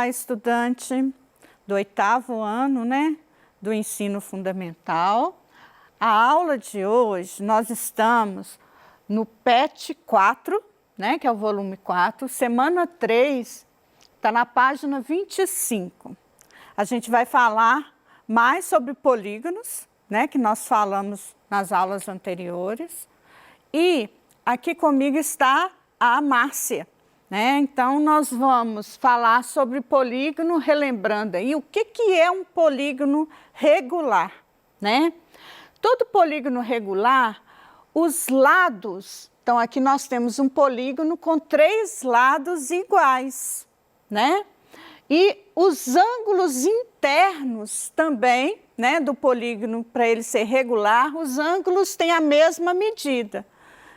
Olá, estudante do 8º ano, né, do ensino fundamental. A aula de hoje, nós estamos no PET 4, né, que é o volume 4, semana 3, está na página 25. A gente vai falar mais sobre polígonos, né, que nós falamos nas aulas anteriores. E aqui comigo está a Márcia, né? Então, nós vamos falar sobre polígono, relembrando aí o que é um polígono regular, né? Todo polígono regular, os lados, então aqui nós temos um polígono com 3 lados iguais, né? E os ângulos internos também, né, do polígono, para ele ser regular, os ângulos têm a mesma medida.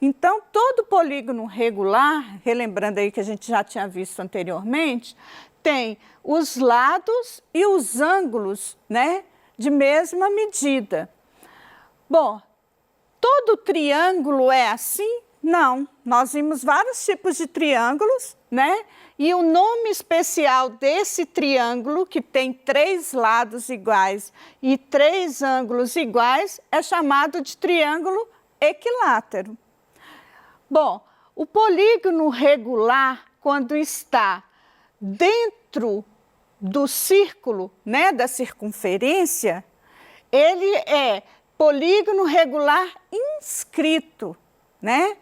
Então, todo polígono regular, relembrando aí que a gente já tinha visto anteriormente, tem os lados e os ângulos, né, de mesma medida. Bom, todo triângulo é assim? Não, nós vimos vários tipos de triângulos, né? E o nome especial desse triângulo, que tem 3 lados iguais e 3 ângulos iguais, é chamado de triângulo equilátero. Bom, o polígono regular, quando está dentro do círculo, né, da circunferência, ele é polígono regular inscrito, né?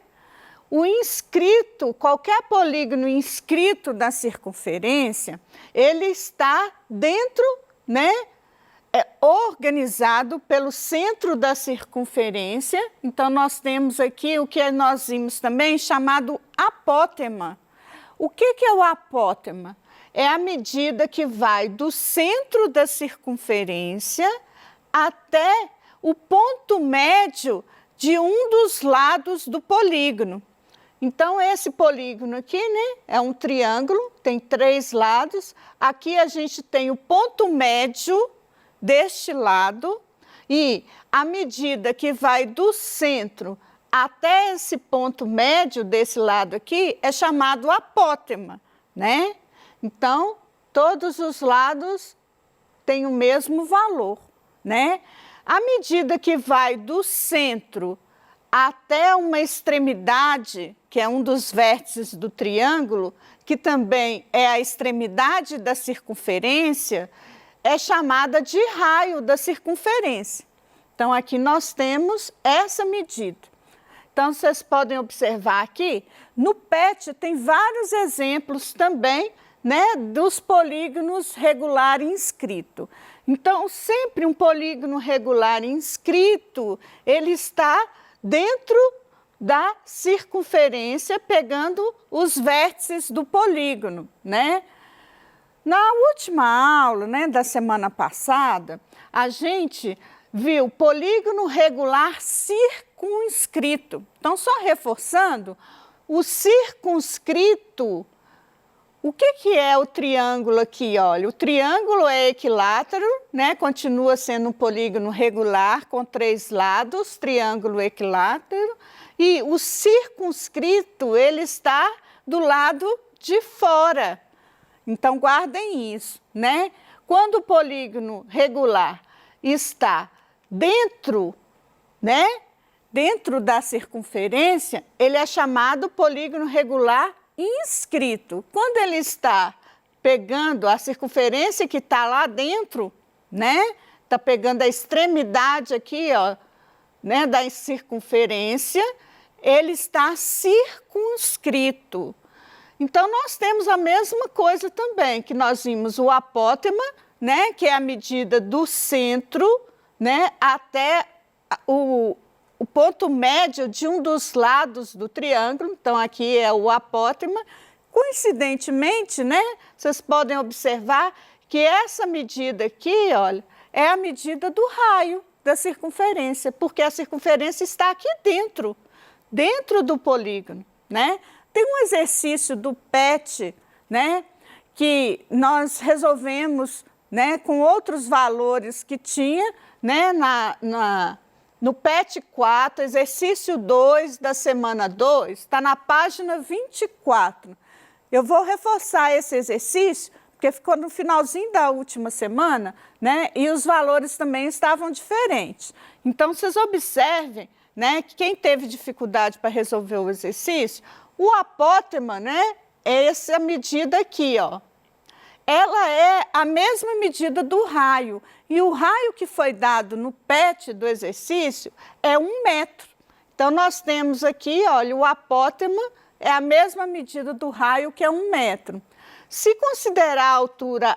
O inscrito, qualquer polígono inscrito da circunferência, ele está dentro, né? É organizado pelo centro da circunferência. Então, nós temos aqui o que nós vimos também chamado apótema. O que é o apótema? É a medida que vai do centro da circunferência até o ponto médio de um dos lados do polígono. Então, esse polígono aqui, né, é um triângulo, tem 3 lados. Aqui a gente tem o ponto médio deste lado, e a medida que vai do centro até esse ponto médio desse lado aqui é chamado apótema, né? Então, todos os lados têm o mesmo valor, né? A medida que vai do centro até uma extremidade, que é um dos vértices do triângulo, que também é a extremidade da circunferência, é chamada de raio da circunferência. Então, aqui nós temos essa medida. Então, vocês podem observar aqui, no PET tem vários exemplos também, né, dos polígonos regular inscrito. Então, sempre um polígono regular inscrito, ele está dentro da circunferência, pegando os vértices do polígono, né? Na última aula, né, da semana passada, a gente viu polígono regular circunscrito. Então, só reforçando, o circunscrito, o que é o triângulo aqui? Olha, o triângulo é equilátero, né, continua sendo um polígono regular com 3 lados, triângulo equilátero, e o circunscrito, ele está do lado de fora. Então, guardem isso, né? Quando o polígono regular está dentro, né, dentro da circunferência, ele é chamado polígono regular inscrito. Quando ele está pegando a circunferência que está lá dentro, né, está pegando a extremidade aqui, ó, né, da circunferência, ele está circunscrito. Então, nós temos a mesma coisa também, que nós vimos o apótema, né, que é a medida do centro, né, até o ponto médio de um dos lados do triângulo. Então, aqui é o apótema. Coincidentemente, né, vocês podem observar que essa medida aqui, olha, é a medida do raio da circunferência, porque a circunferência está aqui dentro do polígono, né? Tem um exercício do PET, né, que nós resolvemos, né, com outros valores que tinha, né, no PET 4, exercício 2 da semana 2, está na página 24. Eu vou reforçar esse exercício porque ficou no finalzinho da última semana, né? E os valores também estavam diferentes. Então, vocês observem, né, que quem teve dificuldade para resolver o exercício, o apótema, né, é essa medida aqui, ó. Ela é a mesma medida do raio. E o raio que foi dado no PET do exercício é 1 metro. Então, nós temos aqui, olha, o apótema é a mesma medida do raio, que é 1 metro. Se considerar a altura,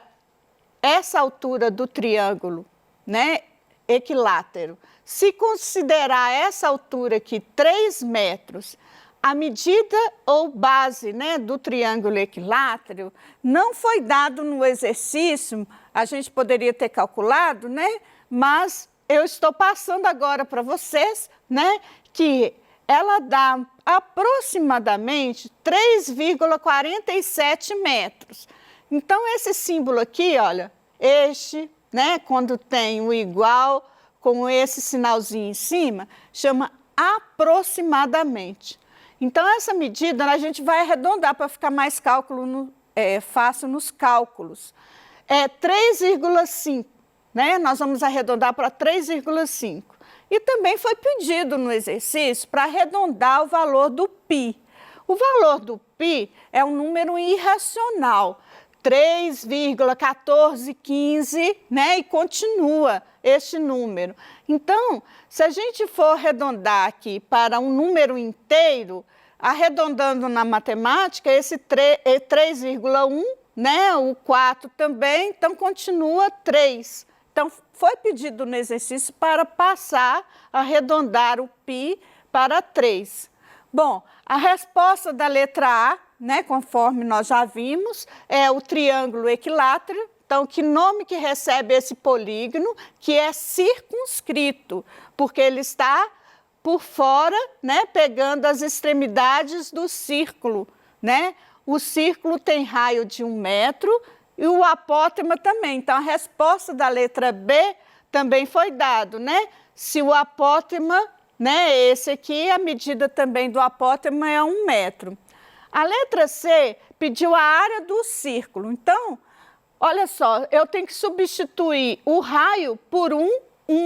essa altura do triângulo, né, equilátero, se considerar essa altura aqui 3 metros, a medida ou base, né, do triângulo equilátero não foi dado no exercício, a gente poderia ter calculado, né, mas eu estou passando agora para vocês, né, que ela dá aproximadamente 3,47 metros. Então, esse símbolo aqui, olha, este, né, quando tem o igual com esse sinalzinho em cima, chama aproximadamente. Então, essa medida a gente vai arredondar para ficar mais fácil nos cálculos. É 3,5, né? Nós vamos arredondar para 3,5. E também foi pedido no exercício para arredondar o valor do π. O valor do π é um número irracional, 3,1415, né? E continua este número. Então, se a gente for arredondar aqui para um número inteiro, arredondando na matemática, esse 3,1, né? O 4 também, então continua 3. Então, foi pedido no exercício para passar, arredondar o π para 3. Bom, a resposta da letra A, né, conforme nós já vimos, é o triângulo equilátero. Então, que nome que recebe esse polígono? Que é circunscrito, porque ele está por fora, né, pegando as extremidades do círculo, né? O círculo tem raio de 1 metro e o apótema também. Então, a resposta da letra B também foi dado, né? Se o apótema, né, esse aqui, a medida também do apótema é 1 metro. A letra C pediu a área do círculo. Então, olha só, eu tenho que substituir o raio por 1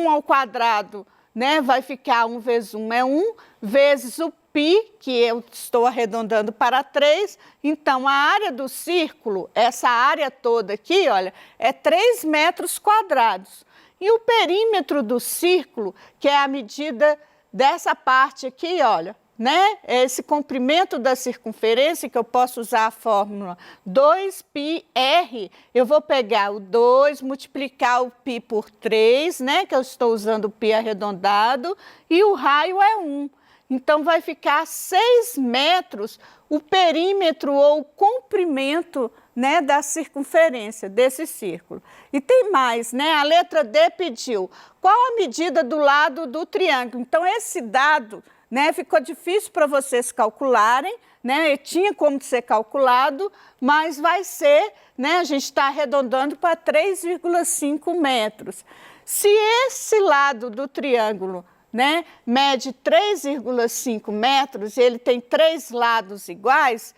ao quadrado, né? Vai ficar 1 vezes 1 é 1, vezes o π, que eu estou arredondando para 3. Então, a área do círculo, essa área toda aqui, olha, é 3 metros quadrados. E o perímetro do círculo, que é a medida dessa parte aqui, olha, né? Esse comprimento da circunferência, que eu posso usar a fórmula 2πr, eu vou pegar o 2, multiplicar o π por 3, né? Que eu estou usando o π arredondado, e o raio é 1. Então, vai ficar 6 metros o perímetro ou o comprimento, né, da circunferência desse círculo. E tem mais, né? A letra D pediu qual a medida do lado do triângulo. Então, esse dado, né, ficou difícil para vocês calcularem, né? Tinha como ser calculado, mas vai ser, né? A gente está arredondando para 3,5 metros. Se esse lado do triângulo, né, mede 3,5 metros e ele tem 3 lados iguais,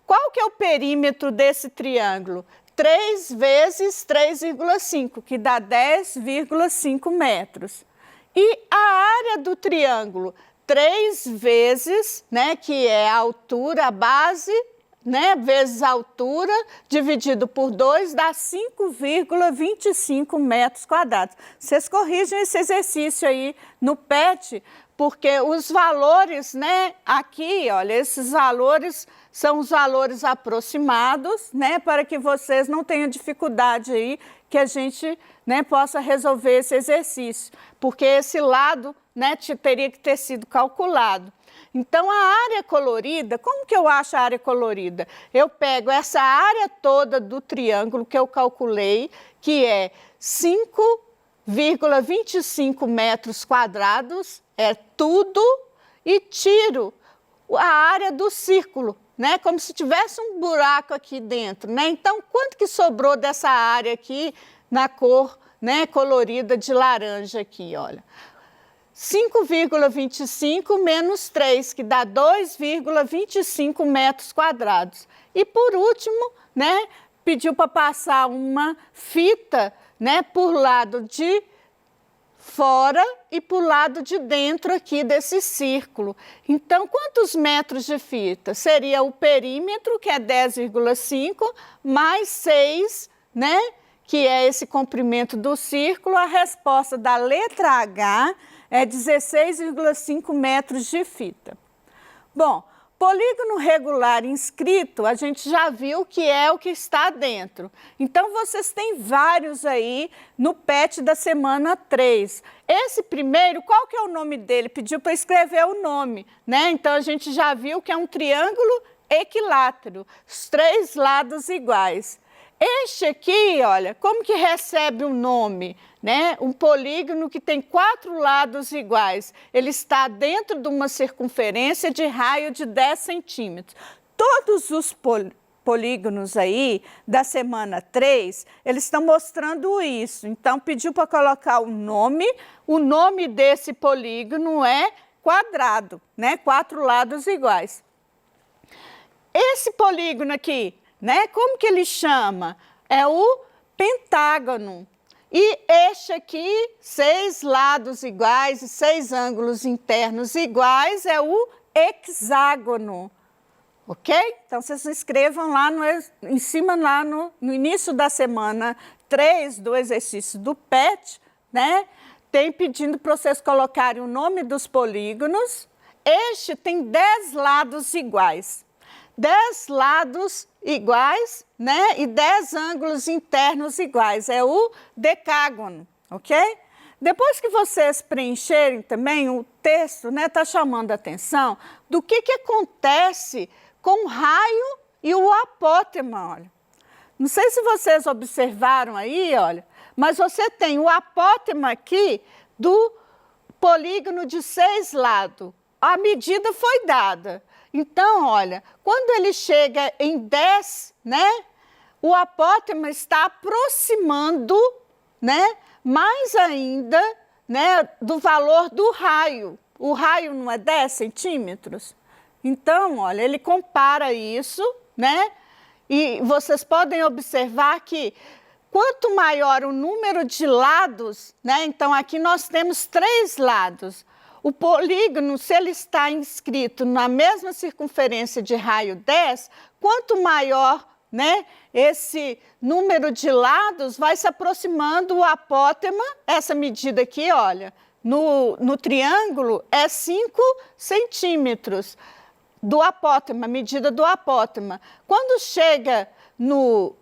qual que é o perímetro desse triângulo? 3 vezes 3,5, que dá 10,5 metros. E a área do triângulo? 3 vezes, né, que é a altura, a base, né, vezes a altura, dividido por 2, dá 5,25 metros quadrados. Vocês corrigem esse exercício aí no PET, porque os valores, né, aqui, olha, esses valores são os valores aproximados, né, para que vocês não tenham dificuldade aí, que a gente, né, possa resolver esse exercício, porque esse lado, né, teria que ter sido calculado. Então, a área colorida, como que eu acho a área colorida? Eu pego essa área toda do triângulo que eu calculei, que é 5,25 metros quadrados, é tudo, e tiro a área do círculo, né? Como se tivesse um buraco aqui dentro, né? Então, quanto que sobrou dessa área aqui na cor, né, colorida de laranja aqui, olha? 5,25 menos 3, que dá 2,25 metros quadrados. E por último, né, pediu para passar uma fita, né, por lado de fora e por lado de dentro aqui desse círculo. Então, quantos metros de fita? Seria o perímetro, que é 10,5, mais 6, né, que é esse comprimento do círculo. A resposta da letra H é 16,5 metros de fita. Bom, polígono regular inscrito, a gente já viu que é o que está dentro. Então, vocês têm vários aí no PET da semana 3. Esse primeiro, qual que é o nome dele? Pediu para escrever o nome, né? Então, a gente já viu que é um triângulo equilátero, os 3 lados iguais. Este aqui, olha, como que recebe o nome, né? Um polígono que tem 4 lados iguais. Ele está dentro de uma circunferência de raio de 10 centímetros. Todos os polígonos aí da semana 3, eles estão mostrando isso. Então, pediu para colocar o nome desse polígono é quadrado, né? 4 lados iguais. Esse polígono aqui, né? Como que ele chama? É o pentágono. E este aqui, 6 lados iguais e 6 ângulos internos iguais, é o hexágono. Ok? Então, vocês escrevam lá em cima, lá no início da semana 3 do exercício do PET, né? Tem pedindo para vocês colocarem o nome dos polígonos. Este tem 10 lados iguais. 10 lados iguais, né? E 10 ângulos internos iguais. É o decágono, ok? Depois que vocês preencherem também, o texto, né, tá chamando a atenção do que acontece com o raio e o apótema, olha. Não sei se vocês observaram aí, olha, mas você tem o apótema aqui do polígono de 6 lados. A medida foi dada. Então, olha, quando ele chega em 10, né, o apótema está aproximando, né, mais ainda, né, do valor do raio. O raio não é 10 centímetros? Então, olha, ele compara isso, né, e vocês podem observar que quanto maior o número de lados, né, então aqui nós temos 3 lados. O polígono, se ele está inscrito na mesma circunferência de raio 10, quanto maior, né, esse número de lados, vai se aproximando o apótema, essa medida aqui, olha, no triângulo é 5 centímetros do apótema, medida do apótema. Quando chega no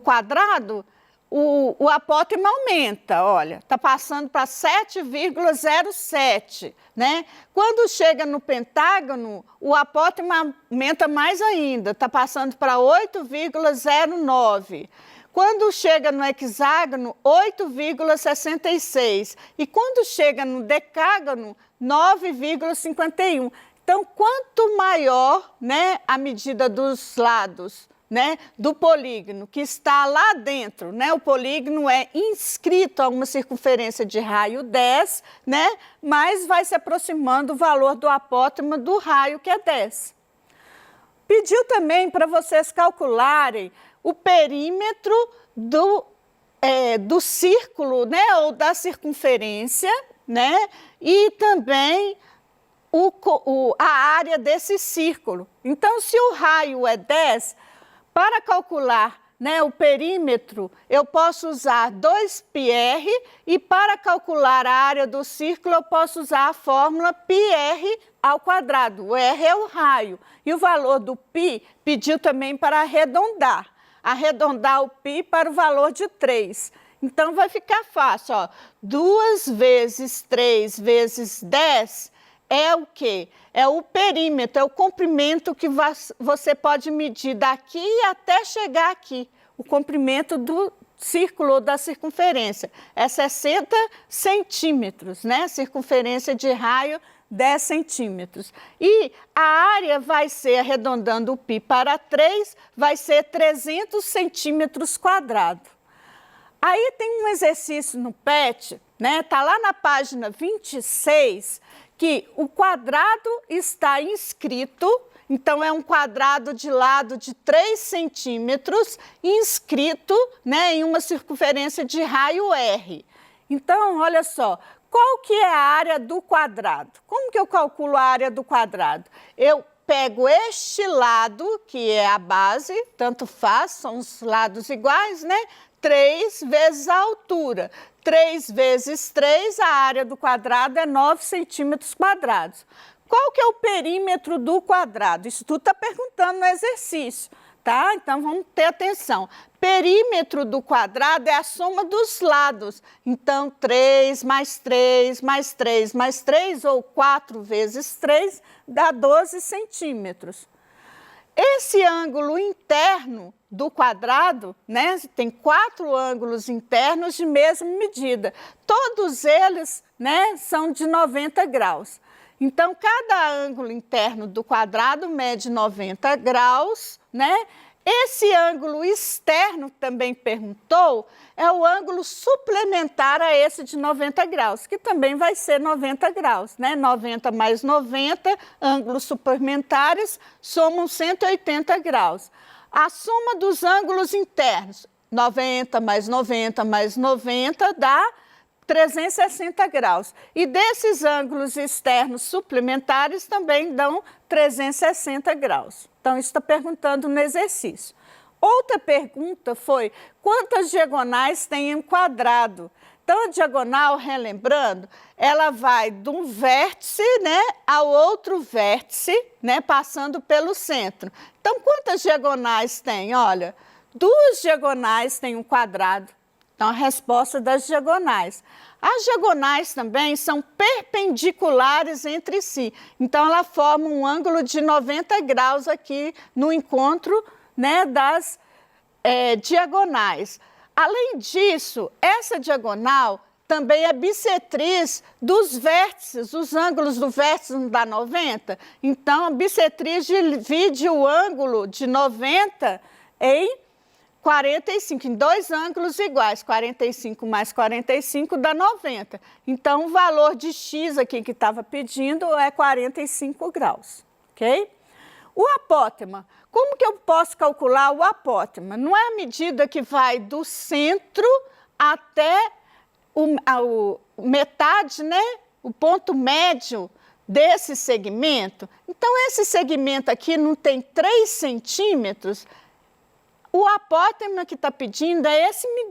quadrado, o apótema aumenta, olha, está passando para 7,07, né? Quando chega no pentágono, o apótema aumenta mais ainda, está passando para 8,09. Quando chega no hexágono, 8,66. E quando chega no decágono, 9,51. Então, quanto maior, né, a medida dos lados, né, do polígono que está lá dentro, né, o polígono é inscrito a uma circunferência de raio 10, né, mas vai se aproximando o valor do apótema do raio, que é 10. Pediu também para vocês calcularem o perímetro do círculo, né, ou da circunferência, né, e também a área desse círculo. Então, se o raio é 10, para calcular, né, o perímetro, eu posso usar 2πr e para calcular a área do círculo eu posso usar a fórmula πr ao quadrado. O r é o raio e o valor do π pediu também para arredondar o π para o valor de 3. Então vai ficar fácil, ó, 2 vezes 3 vezes 10 é o quê? É o perímetro, é o comprimento que você pode medir daqui até chegar aqui. O comprimento do círculo ou da circunferência. É 60 centímetros, né? Circunferência de raio, 10 centímetros. E a área vai ser, arredondando o π para 3, vai ser 300 centímetros quadrados. Aí tem um exercício no PET, né? Tá lá na página 26, que o quadrado está inscrito Então, é um quadrado de lado de 3 centímetros inscrito, né, em uma circunferência de raio R. Então, olha só, qual que é a área do quadrado? Como que eu calculo a área do quadrado? Eu pego este lado, que é a base, tanto faz, são os lados iguais, né? 3 vezes a altura. 3 vezes 3, a área do quadrado é 9 centímetros quadrados. Qual que é o perímetro do quadrado? Isso tudo está perguntando no exercício, tá? Então, vamos ter atenção. Perímetro do quadrado é a soma dos lados. Então, 3 mais 3 mais 3 mais 3, ou 4 vezes 3, dá 12 centímetros. Esse ângulo interno do quadrado, né, tem 4 ângulos internos de mesma medida. Todos eles, né, são de 90 graus. Então, cada ângulo interno do quadrado mede 90 graus, né? Esse ângulo externo, também perguntou, é o ângulo suplementar a esse de 90 graus, que também vai ser 90 graus, né? 90 mais 90, ângulos suplementares, somam 180 graus. A soma dos ângulos internos, 90 mais 90 mais 90, dá 360 graus. E desses ângulos externos suplementares também dão 360 graus. Então, isso está perguntando no exercício. Outra pergunta foi, quantas diagonais tem um quadrado? Então, a diagonal, relembrando, ela vai de um vértice, né, ao outro vértice, né, passando pelo centro. Então, quantas diagonais tem? Olha, 2 diagonais têm um quadrado. Então, a resposta das diagonais. As diagonais também são perpendiculares entre si. Então, ela forma um ângulo de 90 graus aqui no encontro, né, das diagonais. Além disso, essa diagonal também é bissetriz dos vértices. Os ângulos do vértice não dá 90. Então, a bissetriz divide o ângulo de 90 em 45, em 2 ângulos iguais, 45 mais 45 dá 90. Então, o valor de x aqui que estava pedindo é 45 graus, ok? O apótema, como que eu posso calcular o apótema? Não é a medida que vai do centro até metade, né? O ponto médio desse segmento. Então, esse segmento aqui não tem 3 centímetros. O apótema que está pedindo é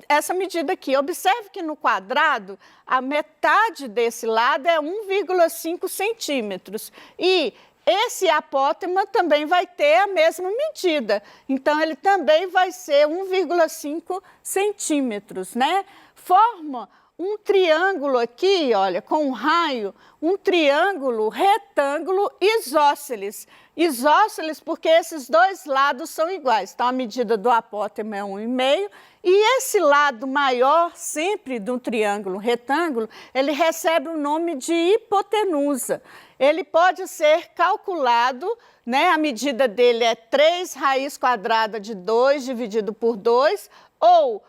essa medida aqui. Observe que no quadrado, a metade desse lado é 1,5 centímetros. E esse apótema também vai ter a mesma medida. Então, ele também vai ser 1,5 centímetros, né? Forma um triângulo aqui, olha, com um raio, um triângulo retângulo isósceles. Isósceles porque esses 2 lados são iguais. Então, a medida do apótema é 1,5. E esse lado maior, sempre do triângulo retângulo, ele recebe o nome de hipotenusa. Ele pode ser calculado, né? A medida dele é 3 raiz quadrada de 2 dividido por 2, ou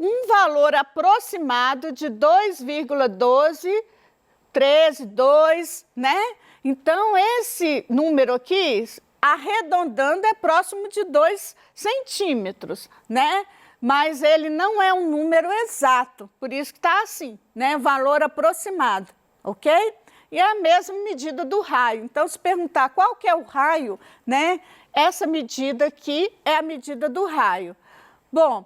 um valor aproximado de 2,1213,2, né? Então, esse número aqui, arredondando, é próximo de 2 centímetros, né? Mas ele não é um número exato, por isso que está assim, né? Valor aproximado, ok? E é a mesma medida do raio. Então, se perguntar qual que é o raio, né? Essa medida aqui é a medida do raio. Bom,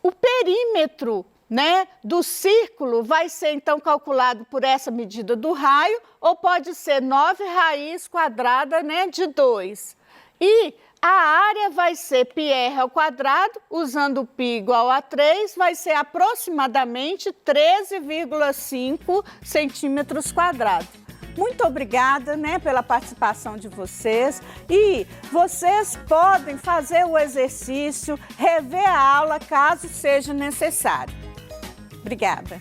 o perímetro, né, do círculo vai ser, então, calculado por essa medida do raio, ou pode ser 9 raiz quadrada, né, de 2. E a área vai ser πr ao quadrado, usando π igual a 3, vai ser aproximadamente 13,5 centímetros quadrados. Muito obrigada, né, pela participação de vocês, e vocês podem fazer o exercício, rever a aula caso seja necessário. Obrigada.